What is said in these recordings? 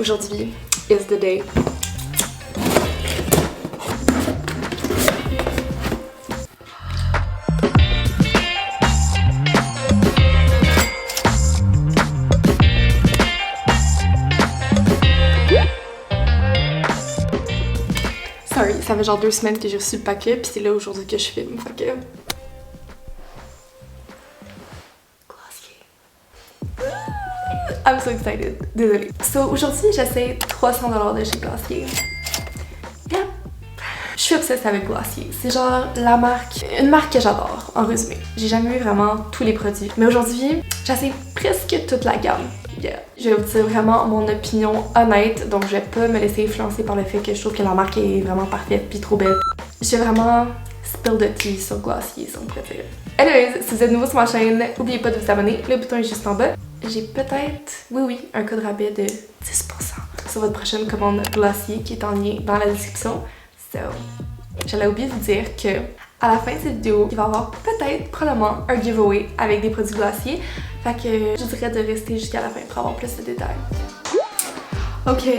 Aujourd'hui is the day. Sorry, ça fait genre 2 semaines que j'ai reçu le paquet, puis c'est là aujourd'hui que je filme, fait que... I'm so excited. Désolée. So, aujourd'hui, j'essaie 300$ de chez Glossier. Yeah. Je suis obsesse avec Glossier. C'est genre la marque, une marque que j'adore, en résumé. J'ai jamais eu vraiment tous les produits. Mais aujourd'hui, j'essaie presque toute la gamme. Yeah. Je vais vous dire vraiment mon opinion honnête, donc je vais pas me laisser influencer par le fait que je trouve que la marque est vraiment parfaite puis trop belle. Je vais vraiment spill the tea sur Glossier, si on pourrait dire. Anyways, si vous êtes nouveau sur ma chaîne, n'oubliez pas de vous abonner, le bouton est juste en bas. J'ai peut-être, oui, un code rabais de 10% sur votre prochaine commande Glossier qui est en lien dans la description. So, j'allais oublier de vous dire que à la fin de cette vidéo, il va y avoir peut-être, probablement, un giveaway avec des produits Glossier. Fait que je dirais de rester jusqu'à la fin pour avoir plus de détails. Ok,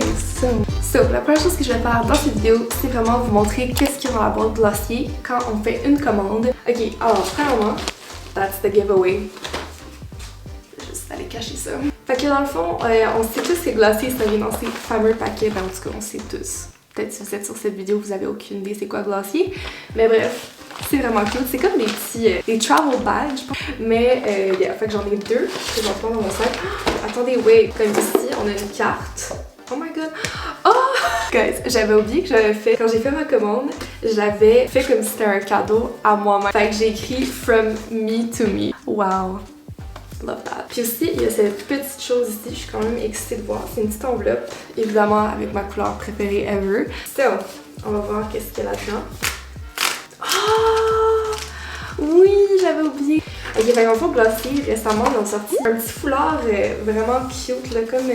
so, la première chose que je vais faire dans cette vidéo, c'est vraiment vous montrer qu'est-ce qu'il y a dans la boîte Glossier quand on fait une commande. Ok, alors, premièrement, that's the giveaway. Aller cacher ça. Fait que dans le fond, on sait tous que Glossier, ça vient dans ces fameux paquets. Ben, en tout cas, on sait tous. Peut-être si vous êtes sur cette vidéo, vous avez aucune idée c'est quoi Glossier. Mais bref, c'est vraiment cool. C'est comme des petits des travel bags, je pense. Mais yeah, fait que j'en ai deux présentement dans mon sac. Attendez, wait, comme ici, on a une carte. Oh my god! Oh! Guys, j'avais oublié que j'avais fait, quand j'ai fait ma commande, j'avais fait comme si c'était un cadeau à moi-même. Fait que j'ai écrit From me to me. Wow! Love that. Puis aussi, il y a cette petite chose ici, je suis quand même excitée de voir. C'est une petite enveloppe, évidemment avec ma couleur préférée ever. So, on va voir qu'est-ce qu'il y a là-dedans. Oh! Oui, j'avais oublié. Ok, fait qu'en fond, Glossier, récemment, ils ont sorti un petit foulard vraiment cute, là, comme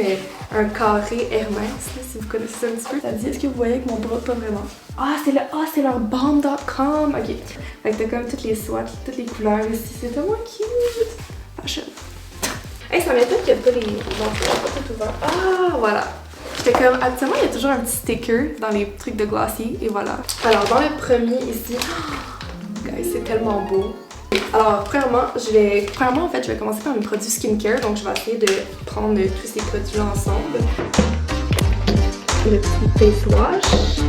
un carré Hermès, là, si vous connaissez ça un petit peu. Ça dit, est-ce que vous voyez avec mon bras? Pas vraiment. Ah, c'est leur bomb.com. Ok. Fait que t'as comme toutes les swatchs, toutes les couleurs ici. C'est tellement cute. Fashion. Hey, ça m'étonne qu'il n'y a pas les enveloppes pas tout ouverts. Ah, voilà. Fait comme, habituellement, il y a toujours un petit sticker dans les trucs de Glossier, et voilà. Alors, dans le premier, ici, oh, guys, c'est tellement beau. Alors, premièrement, en fait, je vais commencer par mes produits skincare, donc je vais essayer de prendre tous ces produits ensemble. Le petit face wash.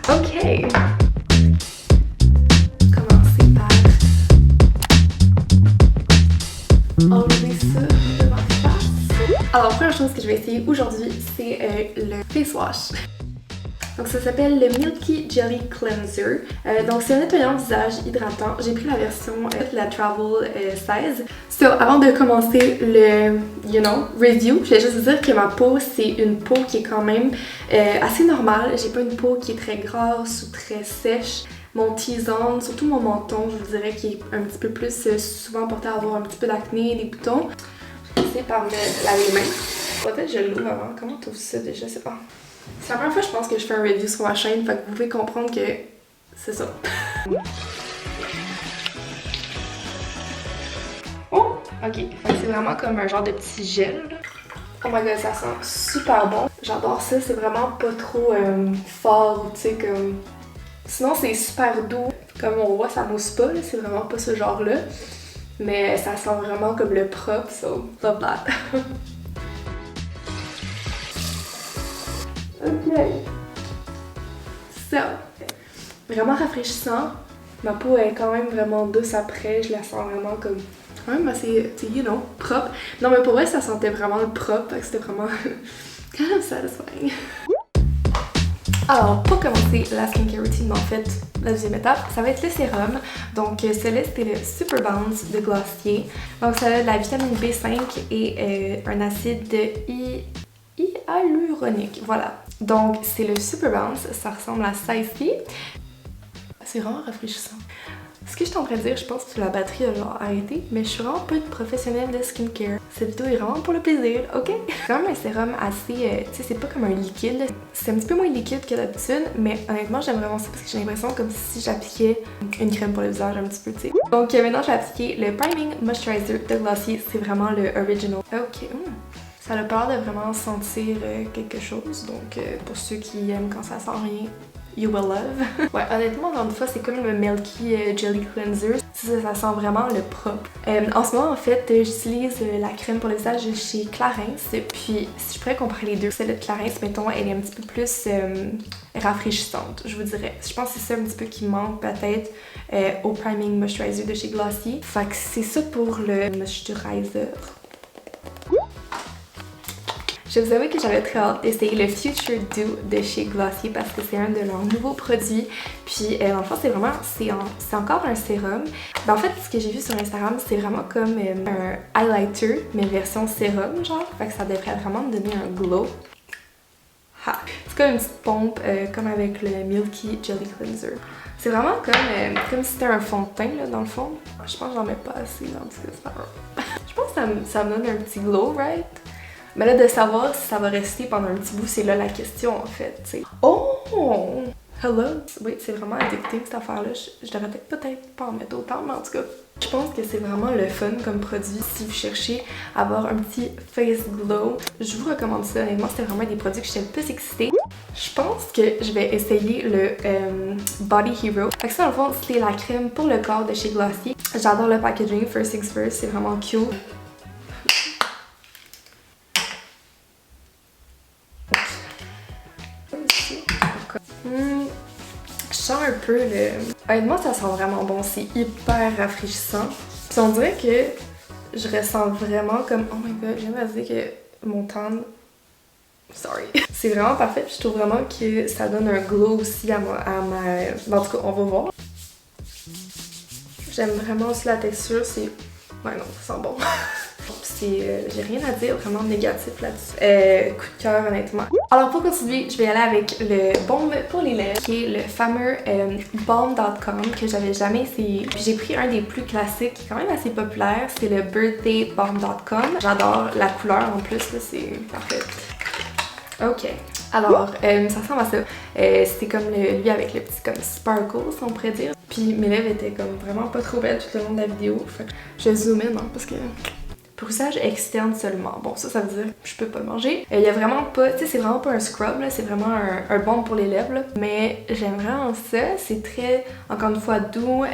Ok. Enlever ça de ma face. Alors, première chose que je vais essayer aujourd'hui, c'est le face wash. Donc, ça s'appelle le Milky Jelly Cleanser. Donc, c'est un nettoyant visage hydratant. J'ai pris la version la Travel 16. So, avant de commencer le, review, je vais juste vous dire que ma peau, c'est une peau qui est quand même assez normale. J'ai pas une peau qui est très grasse ou très sèche. Mon T-zone, surtout mon menton, je vous dirais qu'il est un petit peu plus souvent porté à avoir un petit peu d'acné, des boutons. Je vais essayer par me laver les mains. Peut-être que je l'ouvre avant. Comment tu ouvres ça déjà? Je sais pas. C'est la première fois je pense que je fais un review sur ma chaîne, fait que vous pouvez comprendre que c'est ça. Oh! Ok, c'est vraiment comme un genre de petit gel. Oh my god, ça sent super bon. J'adore ça, c'est vraiment pas trop fort, tu sais, comme... Sinon, c'est super doux. Comme on voit, ça mousse pas, c'est vraiment pas ce genre-là. Mais ça sent vraiment comme le propre, so love that. Ok. So, vraiment rafraîchissant. Ma peau est quand même vraiment douce après. Je la sens vraiment comme... quand même assez, propre. Non, mais pour vrai, ça sentait vraiment le propre. C'était vraiment kind of satisfying. Alors, pour commencer la skincare routine, en fait, la deuxième étape, ça va être le sérum. Donc, celui-là, c'était le Super Bounce de Glossier. Donc, ça a de la vitamine B5 et un acide hyaluronique. Voilà. Donc, c'est le Super Bounce. Ça ressemble à ça ici. C'est vraiment rafraîchissant. Ce que je suis en train de dire, je pense que la batterie a genre arrêté, mais je suis vraiment pas une professionnelle de skincare. Cette vidéo est vraiment pour le plaisir, ok? C'est quand même un sérum assez, tu sais, c'est pas comme un liquide. C'est un petit peu moins liquide que d'habitude, mais honnêtement, j'aime vraiment ça parce que j'ai l'impression comme si j'appliquais une crème pour le visage un petit peu, tu sais. Donc maintenant, je vais appliquer le Priming Moisturizer de Glossier. C'est vraiment le original. Ok, Ça a peur de vraiment sentir quelque chose, donc pour ceux qui aiment quand ça sent rien, you will love. Ouais, honnêtement, encore une fois, c'est comme le Milky Jelly Cleanser. Ça sent vraiment le propre. En ce moment, en fait, j'utilise la crème pour le visage chez Clarins. Puis, si je pourrais comparer les deux, celle de Clarins, mettons, elle est un petit peu plus rafraîchissante, je vous dirais. Je pense que c'est ça un petit peu qui manque peut-être au Priming Moisturizer de chez Glossier. Fait que c'est ça pour le moisturizer. Je vous avoue que j'avais très hâte d'essayer le Future Dew de chez Glossier parce que c'est un de leurs nouveaux produits. Puis en fait, c'est encore un sérum. Ben, en fait, ce que j'ai vu sur Instagram, c'est vraiment comme un highlighter, mais version sérum, genre. Fait que ça devrait vraiment me donner un glow. Ha! C'est comme une petite pompe, comme avec le Milky Jelly Cleanser. C'est vraiment comme si c'était un fond de teint, là, dans le fond. Je pense que j'en mets pas assez, en tout cas, c'est pas grave. Je pense que ça me donne un petit glow, right? Mais là, de savoir si ça va rester pendant un petit bout, c'est là la question, en fait, t'sais. Oh! Hello! Oui, c'est vraiment addictif, cette affaire-là. Je devrais peut-être pas en mettre autant, mais en tout cas, je pense que c'est vraiment le fun comme produit. Si vous cherchez à avoir un petit face glow, je vous recommande ça. Honnêtement, c'était vraiment des produits que j'étais le plus excitée. Je pense que je vais essayer le Body Hero. Fait que ça, dans le fond, c'est la crème pour le corps de chez Glossier. J'adore le packaging, first things first, c'est vraiment cute. Je sens un peu le... Honnêtement, ça sent vraiment bon. C'est hyper rafraîchissant. Puis on dirait que je ressens vraiment comme... Oh my god, j'aime à dire que mon tan... Sorry. C'est vraiment parfait. Je trouve vraiment que ça donne un glow aussi à ma... En tout cas, on va voir. J'aime vraiment aussi la texture. C'est... Ouais, non, ça sent bon. J'ai rien à dire vraiment négatif là-dessus. Coup de cœur, honnêtement. Alors pour continuer, je vais aller avec le baume pour les lèvres qui est le fameux balm.com que j'avais jamais essayé. Puis j'ai pris un des plus classiques qui est quand même assez populaire, c'est le birthday balm.com. J'adore la couleur en plus, là, c'est parfait. Ok. Alors, ça ressemble à ça. C'était comme lui avec le petit comme sparkle, si on pourrait dire. Puis mes lèvres étaient comme vraiment pas trop belles tout le long de la vidéo. Fait que je zoome in, hein, parce que... Pour usage externe seulement. Bon, ça veut dire que je peux pas le manger. Il y a vraiment pas, tu sais, c'est vraiment pas un scrub, là, c'est vraiment un baume pour les lèvres, là. Mais j'aime vraiment ça, c'est très, encore une fois, doux.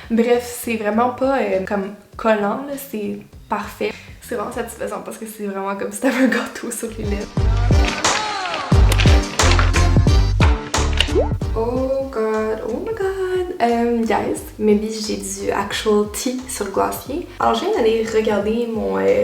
Bref, c'est vraiment pas comme collant, là, c'est parfait. C'est vraiment satisfaisant parce que c'est vraiment comme si t'avais un gâteau sur les lèvres. Oh god, oh my god! Guys, maybe j'ai du actual tea sur Glossier. Alors je viens d'aller regarder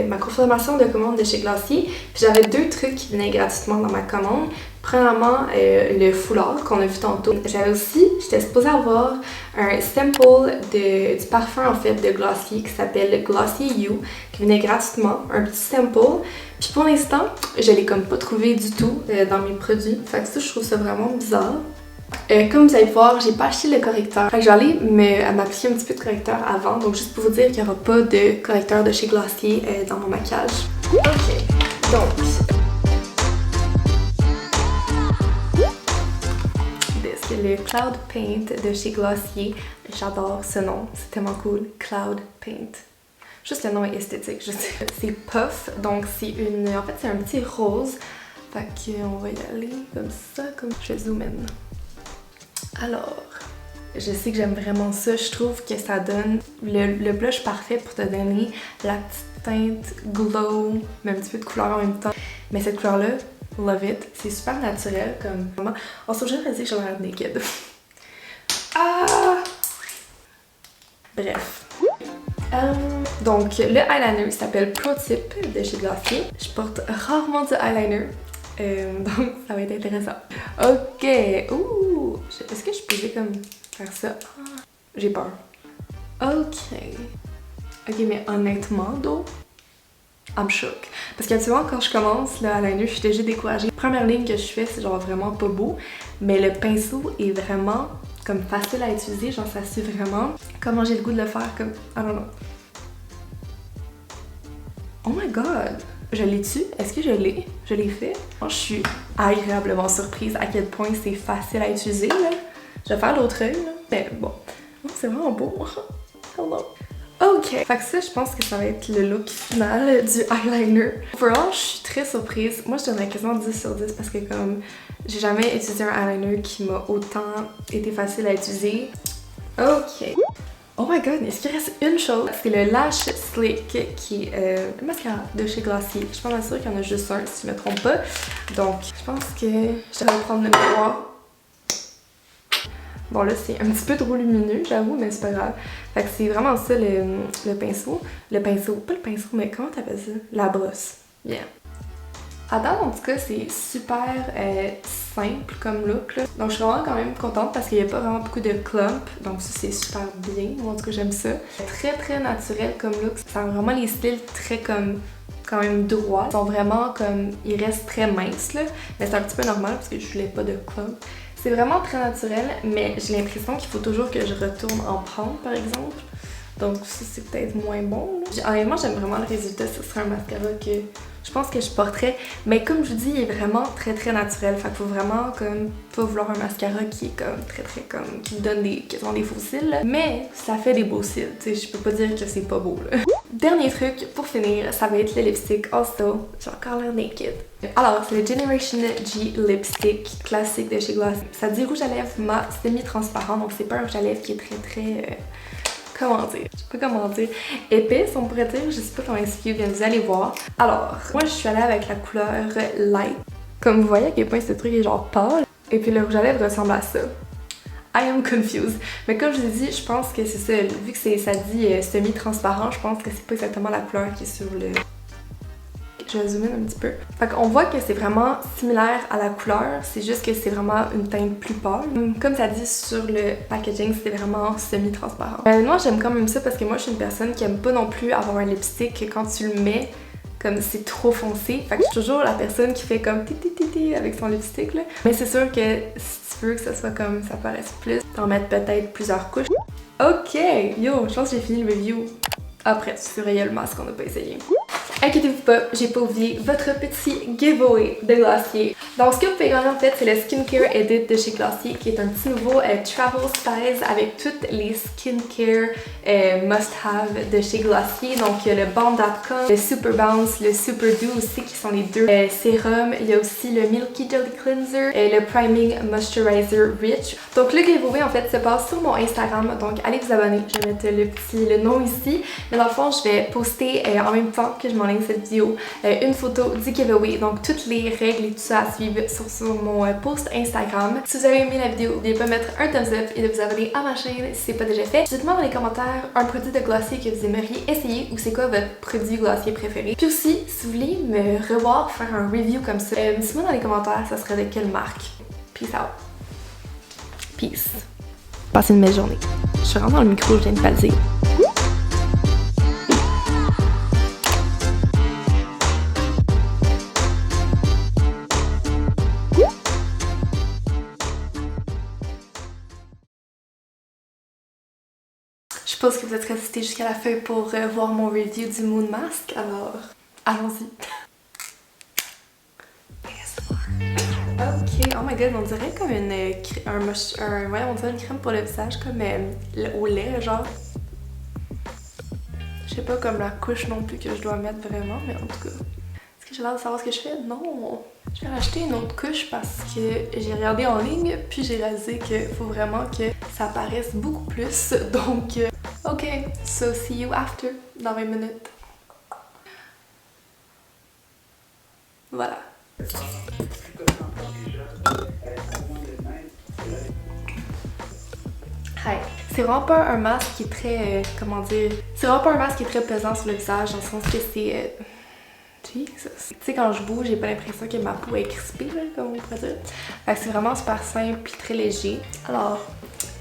ma confirmation de commande de chez Glossier. Puis j'avais deux trucs qui venaient gratuitement dans ma commande. Premièrement, le foulard qu'on a vu tantôt. J'étais supposée avoir un sample du parfum en fait de Glossier qui s'appelle Glossier You, qui venait gratuitement, un petit sample. Puis pour l'instant, je l'ai comme pas trouvé du tout dans mes produits. Fait que ça, je trouve ça vraiment bizarre. Comme vous allez voir, j'ai pas acheté le correcteur. Fait que je vais aller m'appliquer un petit peu de correcteur avant. Donc juste pour vous dire qu'il n'y aura pas de correcteur de chez Glossier dans mon maquillage. Ok, donc... C'est le Cloud Paint de chez Glossier. J'adore ce nom, c'est tellement cool. Cloud Paint. Juste le nom est esthétique, je sais. C'est Puff, donc c'est une... En fait, c'est un petit rose. Fait qu'on va y aller comme ça, comme... Je vais zoom in. Alors, je sais que j'aime vraiment ça. Je trouve que ça donne le blush parfait pour te donner la petite teinte glow, mais un petit peu de couleur en même temps. Mais cette couleur-là, love it. C'est super naturel comme vraiment. On se toujours dire que j'ai l'air naked. Ah! Bref. Donc, le eyeliner s'appelle Pro Tip de chez Glossier. Je porte rarement du eyeliner. Donc ça va être intéressant. Ok, ouh, est-ce que je pourrais comme faire ça? Ah, j'ai peur. Ok. Ok, mais honnêtement, I'm shook. Parce qu'habituellement, quand je commence le eyeliner, je suis déjà découragée. La première ligne que je fais, c'est genre vraiment pas beau. Mais le pinceau est vraiment comme facile à utiliser. Genre, ça suit vraiment comment j'ai le goût de le faire. Comme, I don't know. Oh my god! Je l'ai-tu? Est-ce que je l'ai? Je l'ai fait? Je suis agréablement surprise à quel point c'est facile à utiliser, là. Je vais faire l'autre œil, là. Mais bon. Oh, c'est vraiment beau. Hello. Ok, fait que ça, je pense que ça va être le look final du eyeliner. Vraiment, je suis très surprise. Moi, je donnerais quasiment 10 sur 10 parce que comme j'ai jamais utilisé un eyeliner qui m'a autant été facile à utiliser. Ok. Oh my god, est-ce qu'il reste une chose? C'est le Lash Slick qui est le mascara de chez Glossier. Je suis pas mal sûre qu'il y en a juste un si je me trompe pas. Donc, je pense que je devrais prendre le miroir. Bon là c'est un petit peu trop lumineux j'avoue mais c'est pas grave. Fait que c'est vraiment ça le pinceau. Le pinceau, pas le pinceau mais comment t'appelles ça? La brosse. Yeah. À date en tout cas c'est super simple comme look là. Donc je suis vraiment quand même contente parce qu'il n'y a pas vraiment beaucoup de clump. Donc ça c'est super bien. Moi en tout cas j'aime ça. Très naturel comme look. Ça a vraiment les styles très comme quand même droits. Ils sont vraiment comme, ils restent très minces là. Mais c'est un petit peu normal parce que je voulais pas de clump. C'est vraiment très naturel, mais j'ai l'impression qu'il faut toujours que je retourne en prendre, par exemple. Donc ça, c'est peut-être moins bon. Honnêtement, j'aime vraiment le résultat. Ce serait un mascara que je pense que je porterais. Mais comme je vous dis, il est vraiment très naturel. Fait qu'il faut vraiment comme pas vouloir un mascara qui est comme très comme qui me donne quasiment des faux cils. Là. Mais ça fait des beaux cils. Tu sais, je peux pas dire que c'est pas beau. Là. Dernier truc pour finir, ça va être le lipstick Also. J'ai encore l'air naked. Alors, c'est le Generation G lipstick classique de chez Glossier. Ça dit rouge à lèvres mat semi-transparent. Donc c'est pas un rouge à lèvres qui est très comment dire? Je sais pas comment dire. Épaisse, on pourrait dire. Je sais pas comment expliquer, bien vous allez voir. Alors, moi je suis allée avec la couleur light. Comme vous voyez à quel point ce truc est genre pâle. Et puis le rouge à lèvres ressemble à ça. I am confused. Mais comme je vous ai dit, je pense que c'est ça. Vu que ça dit semi-transparent, je pense que c'est pas exactement la couleur qui est sur le... Je vais zoomer un petit peu. Fait qu'on voit que c'est vraiment similaire à la couleur, c'est juste que c'est vraiment une teinte plus pâle. Comme ça dit sur le packaging, c'est vraiment semi-transparent. Moi j'aime quand même ça parce que moi je suis une personne qui aime pas non plus avoir un lipstick que quand tu le mets, comme c'est trop foncé. Fait que je suis toujours la personne qui fait comme ti avec son lipstick là. Mais c'est sûr que si tu veux que ça soit comme ça paraisse plus, t'en mettre peut-être plusieurs couches. Ok, yo, je pense que j'ai fini le review. Après, surveiller le masque, on n'a pas essayé. Inquiétez-vous pas, j'ai pas oublié votre petit giveaway de Glossier. Donc ce que vous pouvez gagner en fait, c'est le Skincare Edit de chez Glossier qui est un petit nouveau travel size avec toutes les skincare must-have de chez Glossier. Donc il y a le Balm.com, le Super Bounce, le Super Dew aussi qui sont les deux sérums. Il y a aussi le Milky Jelly Cleanser et le Priming Moisturizer Rich. Donc le giveaway en fait se passe sur mon Instagram, donc allez vous abonner. Je vais mettre le nom ici. Mais dans le fond, je vais poster en même temps que je m'enligne cette vidéo une photo du giveaway. Donc toutes les règles et tout ça à suivre sur mon post Instagram. Si vous avez aimé la vidéo, n'oubliez pas de mettre un thumbs up et de vous abonner à ma chaîne si c'est pas déjà fait. Dites-moi dans les commentaires un produit de Glossier que vous aimeriez essayer ou c'est quoi votre produit Glossier préféré. Puis aussi, si vous voulez me revoir faire un review comme ça, dites-moi dans les commentaires ça serait de quelle marque. Peace out. Peace. Passez une belle journée. Je suis vraiment dans le micro, je viens de pas le dire. Je suppose que vous êtes restés jusqu'à la fin pour voir mon review du Moon Mask, alors allons-y. Ok, oh my god, on dirait comme une crème pour le visage, comme au lait, genre. Je sais pas comme la couche non plus que je dois mettre vraiment, mais en tout cas. Est-ce que j'ai l'air de savoir ce que je fais? Non! Je vais racheter une autre couche parce que j'ai regardé en ligne, puis j'ai réalisé qu'il faut vraiment que ça apparaisse beaucoup plus, donc... Ok, so see you after, dans 20 minutes. Voilà. Hi. C'est vraiment pas un masque qui est très, comment dire, c'est vraiment pas un masque qui est très pesant sur le visage, dans le sens que c'est... Jesus. Tu sais, quand je bouge, j'ai pas l'impression que ma peau est crispée, là, comme on pourrait dire. Fait que c'est vraiment super simple et très léger. Alors,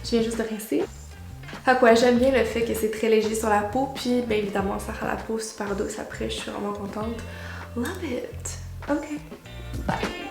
je viens juste de rincer. Fait que ouais, j'aime bien le fait que c'est très léger sur la peau, puis bien évidemment ça rend la peau super douce après, je suis vraiment contente. Love it! Ok, bye!